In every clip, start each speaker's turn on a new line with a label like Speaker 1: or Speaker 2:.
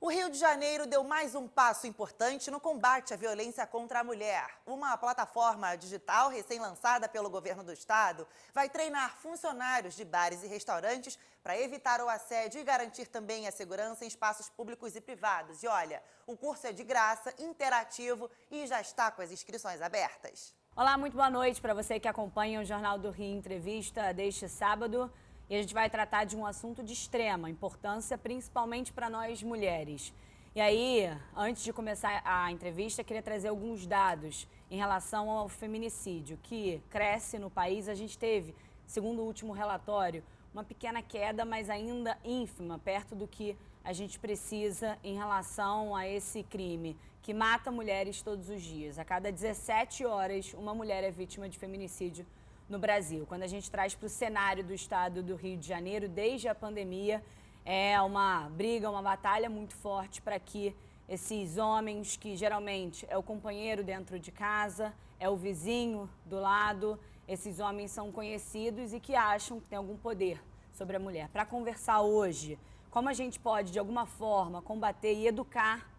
Speaker 1: O Rio de Janeiro deu mais um passo importante no combate à violência contra a mulher. Uma plataforma digital recém-lançada pelo governo do estado vai treinar funcionários de bares e restaurantes para evitar o assédio e garantir também a segurança em espaços públicos e privados. E olha, o curso é de graça, interativo e já está com as inscrições abertas.
Speaker 2: Olá, muito boa noite para você que acompanha o Jornal do Rio Entrevista deste sábado. E a gente vai tratar de um assunto de extrema importância, principalmente para nós mulheres. E aí, antes de começar a entrevista, queria trazer alguns dados em relação ao feminicídio, que cresce no país. A gente teve, segundo o último relatório, uma pequena queda, mas ainda ínfima, perto do que a gente precisa em relação a esse crime, que mata mulheres todos os dias. A cada 17 horas, uma mulher é vítima de feminicídio no Brasil. Quando a gente traz para o cenário do estado do Rio de Janeiro, desde a pandemia, é uma briga, uma batalha muito forte para que esses homens, que geralmente é o companheiro dentro de casa, é o vizinho do lado, esses homens são conhecidos e que acham que tem algum poder sobre a mulher. Para conversar hoje, como a gente pode, de alguma forma, combater e educar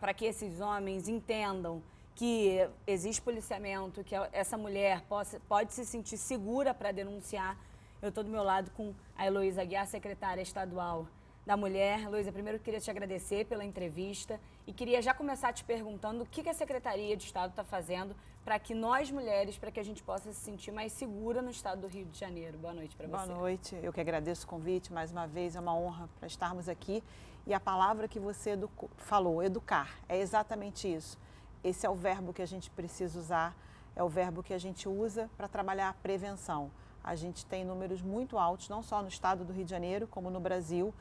Speaker 2: para que esses homens entendam que existe policiamento, que essa mulher pode se sentir segura para denunciar. Eu estou do meu lado com a Heloísa Aguiar, secretária estadual da Mulher. Heloísa, primeiro eu queria te agradecer pela entrevista e queria já começar te perguntando o que a Secretaria de Estado está fazendo para que nós mulheres, para que a gente possa se sentir mais segura no estado do Rio de Janeiro. Boa noite para você.
Speaker 3: Boa noite, eu que agradeço o convite, mais uma vez é uma honra para estarmos aqui. E a palavra que você falou, educar, é exatamente isso. Esse é o verbo que a gente precisa usar, é o verbo que a gente usa para trabalhar a prevenção. A gente tem números muito altos, não só no estado do Rio de Janeiro, como no Brasil.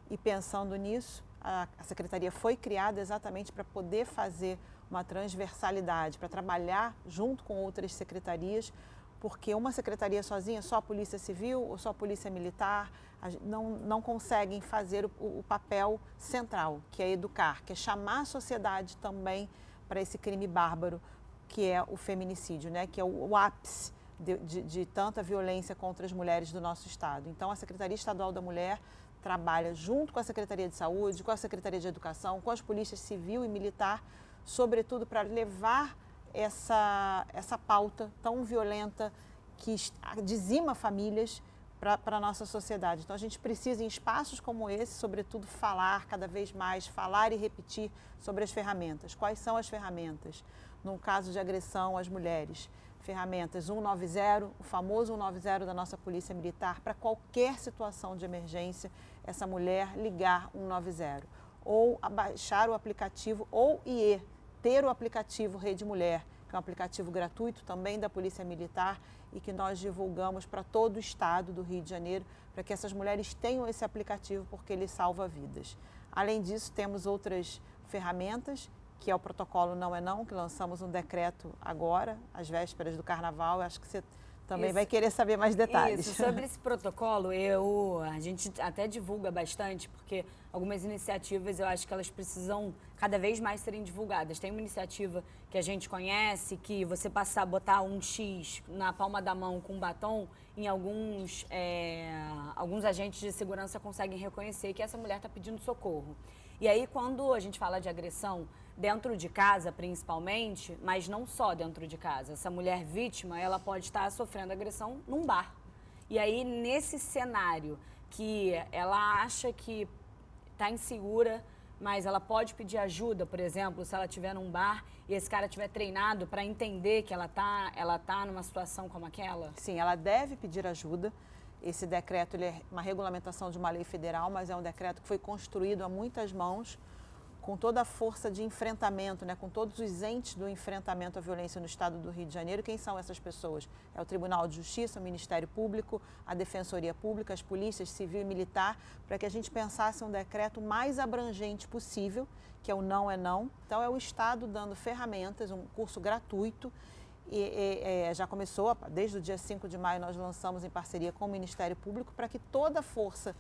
Speaker 3: E pensando nisso, a Secretaria foi criada exatamente para poder fazer uma transversalidade, para trabalhar junto com outras secretarias, porque uma secretaria sozinha, só a Polícia Civil ou só a Polícia Militar, não conseguem fazer o papel central, que é educar, que é chamar a sociedade também para esse crime bárbaro que é o feminicídio, né? Que é o ápice de tanta violência contra as mulheres do nosso estado. Então, a Secretaria Estadual da Mulher trabalha junto com a Secretaria de Saúde, com a Secretaria de Educação, com as polícias civil e militar, sobretudo para levar essa pauta tão violenta que dizima famílias para a nossa sociedade. Então, a gente precisa, em espaços como esse, sobretudo, falar cada vez mais, falar e repetir sobre as ferramentas. Quais são as ferramentas? No caso de agressão às mulheres, ferramentas 190, o famoso 190 da nossa Polícia Militar, para qualquer situação de emergência, essa mulher ligar 190. Ou baixar o aplicativo, ou ter o aplicativo Rede Mulher, que é um aplicativo gratuito também da Polícia Militar e que nós divulgamos para todo o estado do Rio de Janeiro, para que essas mulheres tenham esse aplicativo, porque ele salva vidas. Além disso, temos outras ferramentas, que é o protocolo Não é Não, que lançamos um decreto agora, às vésperas do Carnaval. Eu acho que você também vai querer saber mais detalhes.
Speaker 2: Isso, sobre esse protocolo, a gente até divulga bastante, porque algumas iniciativas eu acho que elas precisam cada vez mais serem divulgadas. Tem uma iniciativa que a gente conhece, que você botar um X na palma da mão com um batom, em alguns agentes de segurança conseguem reconhecer que essa mulher está pedindo socorro. E aí, quando a gente fala de agressão dentro de casa, principalmente, mas não só dentro de casa, essa mulher vítima, ela pode estar sofrendo agressão num bar. E aí, nesse cenário que ela acha que está insegura, mas ela pode pedir ajuda, por exemplo, se ela estiver num bar e esse cara estiver treinado para entender que ela tá numa situação como aquela?
Speaker 3: Sim, ela deve pedir ajuda. Esse decreto ele é uma regulamentação de uma lei federal, mas é um decreto que foi construído a muitas mãos, com toda a força de enfrentamento, né, com todos os entes do enfrentamento à violência no estado do Rio de Janeiro. Quem são essas pessoas? É o Tribunal de Justiça, o Ministério Público, a Defensoria Pública, as polícias civil e militar, para que a gente pensasse um decreto mais abrangente possível, que é o Não é Não. Então, é o Estado dando ferramentas, um curso gratuito. Já começou, desde o dia 5 de maio, nós lançamos em parceria com o Ministério Público para que toda a força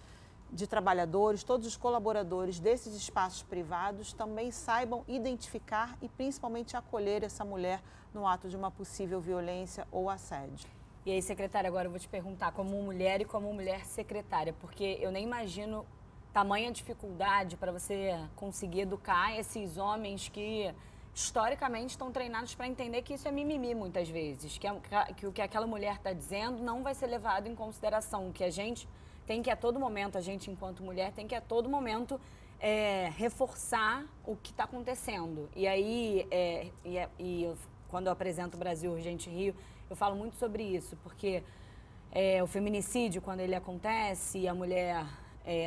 Speaker 3: de trabalhadores, todos os colaboradores desses espaços privados também saibam identificar e principalmente acolher essa mulher no ato de uma possível violência ou assédio.
Speaker 2: E aí, secretária, agora eu vou te perguntar como mulher e como mulher secretária, porque eu nem imagino tamanha dificuldade para você conseguir educar esses homens que historicamente estão treinados para entender que isso é mimimi muitas vezes, que o que aquela mulher está dizendo não vai ser levado em consideração, que a gente tem que a todo momento, a gente enquanto mulher tem que a todo momento reforçar o que está acontecendo. E aí, quando eu apresento o Brasil Urgente Rio, eu falo muito sobre isso, porque o feminicídio, quando ele acontece e a mulher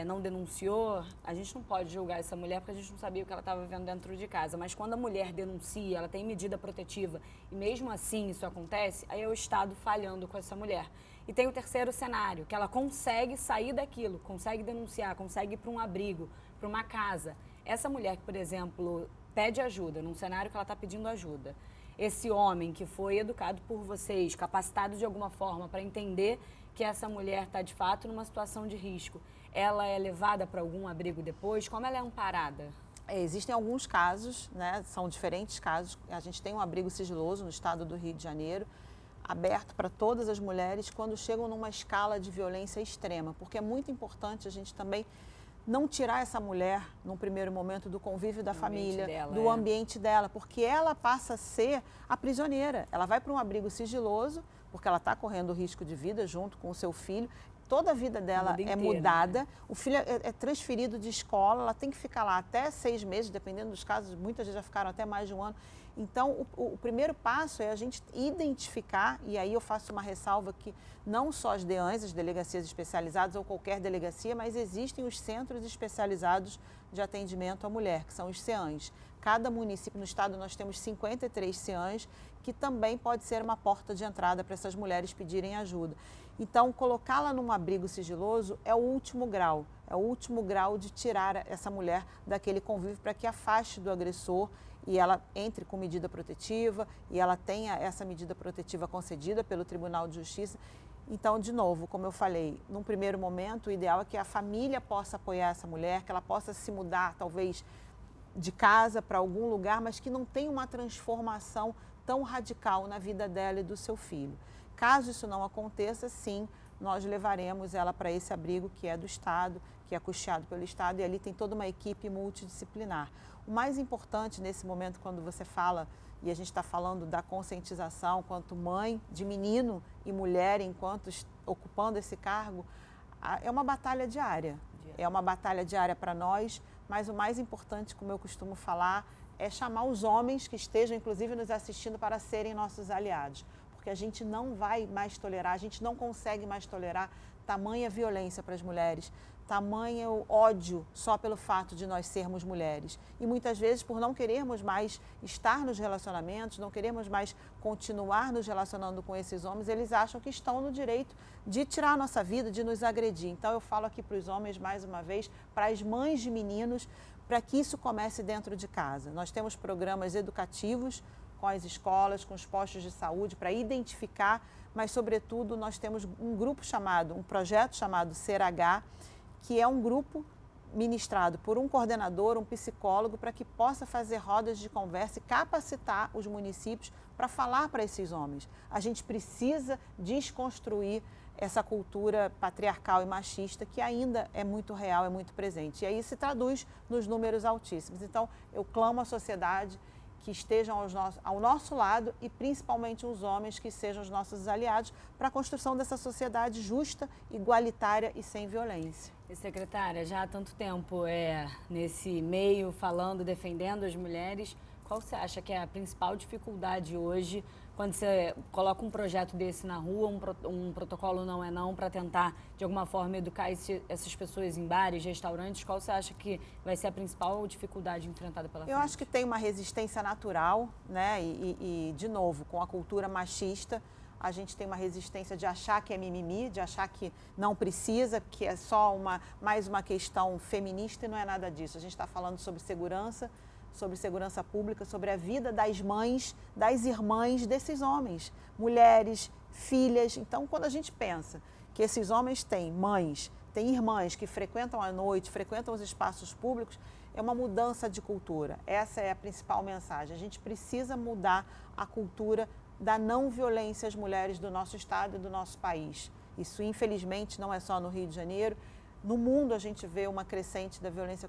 Speaker 2: não denunciou, a gente não pode julgar essa mulher porque a gente não sabia o que ela estava vivendo dentro de casa. Mas quando a mulher denuncia, ela tem medida protetiva e mesmo assim isso acontece, aí é o Estado falhando com essa mulher. E tem o terceiro cenário, que ela consegue sair daquilo, consegue denunciar, consegue ir para um abrigo, para uma casa. Essa mulher que, por exemplo, pede ajuda, num cenário que ela está pedindo ajuda, esse homem que foi educado por vocês, capacitado de alguma forma para entender que essa mulher está de fato numa situação de risco, ela é levada para algum abrigo depois? Como ela é amparada?
Speaker 3: Existem alguns casos, né? São diferentes casos. A gente tem um abrigo sigiloso no estado do Rio de Janeiro, aberto para todas as mulheres quando chegam numa escala de violência extrema, porque é muito importante a gente também não tirar essa mulher, num primeiro momento, do convívio da família, do ambiente dela, porque ela passa a ser a prisioneira. Ela vai para um abrigo sigiloso, porque ela está correndo risco de vida junto com o seu filho. Toda a vida dela é mudada, né? O filho é transferido de escola, ela tem que ficar lá até 6 meses, dependendo dos casos, muitas vezes já ficaram até mais de um ano. Então, o primeiro passo é a gente identificar, e aí eu faço uma ressalva que não só as DEANs, as delegacias especializadas ou qualquer delegacia, mas existem os centros especializados de atendimento à mulher, que são os CEANs. Cada município, no estado nós temos 53 CEANs, que também pode ser uma porta de entrada para essas mulheres pedirem ajuda. Então, colocá-la num abrigo sigiloso é o último grau de tirar essa mulher daquele convívio para que afaste do agressor e ela entre com medida protetiva e ela tenha essa medida protetiva concedida pelo Tribunal de Justiça. Então, de novo, como eu falei, num primeiro momento, o ideal é que a família possa apoiar essa mulher, que ela possa se mudar, talvez, de casa para algum lugar, mas que não tenha uma transformação tão radical na vida dela e do seu filho. Caso isso não aconteça, sim, nós levaremos ela para esse abrigo que é do Estado, que é custeado pelo Estado, e ali tem toda uma equipe multidisciplinar. O mais importante nesse momento, quando você fala, e a gente está falando da conscientização, quanto mãe de menino e mulher, enquanto ocupando esse cargo, é uma batalha diária. É uma batalha diária para nós, mas o mais importante, como eu costumo falar, é chamar os homens que estejam, inclusive, nos assistindo para serem nossos aliados. Porque a gente não vai mais tolerar, a gente não consegue mais tolerar tamanha violência para as mulheres, tamanho ódio só pelo fato de nós sermos mulheres. E muitas vezes, por não querermos mais estar nos relacionamentos, não querermos mais continuar nos relacionando com esses homens, eles acham que estão no direito de tirar a nossa vida, de nos agredir. Então, eu falo aqui para os homens, mais uma vez, para as mães de meninos, para que isso comece dentro de casa. Nós temos programas educativos com as escolas, com os postos de saúde, para identificar, mas, sobretudo, nós temos um projeto chamado SER-H, que é um grupo ministrado por um coordenador, um psicólogo, para que possa fazer rodas de conversa e capacitar os municípios para falar para esses homens. A gente precisa desconstruir essa cultura patriarcal e machista que ainda é muito real, é muito presente. E aí se traduz nos números altíssimos. Então, eu clamo à sociedade que estejam ao nosso lado e principalmente os homens que sejam os nossos aliados para a construção dessa sociedade justa, igualitária e sem violência.
Speaker 2: E, secretária, já há tanto tempo nesse meio, falando, defendendo as mulheres, qual você acha que é a principal dificuldade hoje quando você coloca um projeto desse na rua, um protocolo não é não, para tentar, de alguma forma, educar essas pessoas em bares, restaurantes? Qual você acha que vai ser a principal dificuldade enfrentada pela frente?
Speaker 3: Eu acho que tem uma resistência natural, né? E, de novo, com a cultura machista, a gente tem uma resistência de achar que é mimimi, de achar que não precisa, que é só mais uma questão feminista, e não é nada disso. A gente está falando sobre segurança pública, sobre a vida das mães, das irmãs desses homens, mulheres, filhas. Então, quando a gente pensa que esses homens têm mães, têm irmãs que frequentam à noite, frequentam os espaços públicos, é uma mudança de cultura. Essa é a principal mensagem. A gente precisa mudar a cultura da não violência às mulheres do nosso estado e do nosso país. Isso, infelizmente, não é só no Rio de Janeiro, No mundo a gente vê uma crescente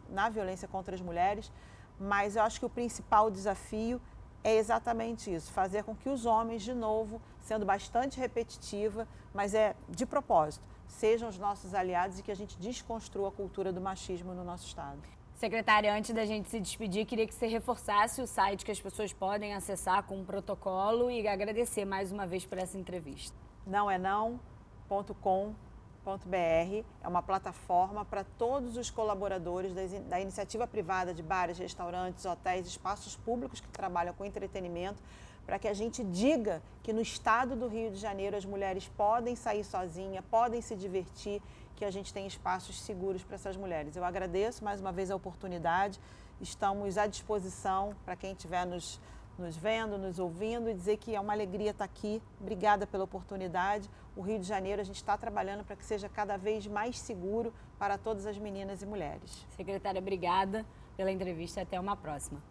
Speaker 3: na violência contra as mulheres, mas eu acho que o principal desafio é exatamente isso, fazer com que os homens, de novo, sendo bastante repetitiva, mas é de propósito, sejam os nossos aliados e que a gente desconstrua a cultura do machismo no nosso Estado.
Speaker 2: Secretária, antes da gente se despedir, queria que você reforçasse o site que as pessoas podem acessar com o protocolo e agradecer mais uma vez por essa entrevista.
Speaker 3: Nãoenão.com.br é uma plataforma para todos os colaboradores da iniciativa privada de bares, restaurantes, hotéis, espaços públicos que trabalham com entretenimento, para que a gente diga que no estado do Rio de Janeiro as mulheres podem sair sozinhas, podem se divertir, que a gente tem espaços seguros para essas mulheres. Eu agradeço mais uma vez a oportunidade, estamos à disposição para quem estiver nos vendo, nos ouvindo e dizer que é uma alegria estar aqui. Obrigada pela oportunidade. O Rio de Janeiro, a gente está trabalhando para que seja cada vez mais seguro para todas as meninas e mulheres.
Speaker 2: Secretária, obrigada pela entrevista e até uma próxima.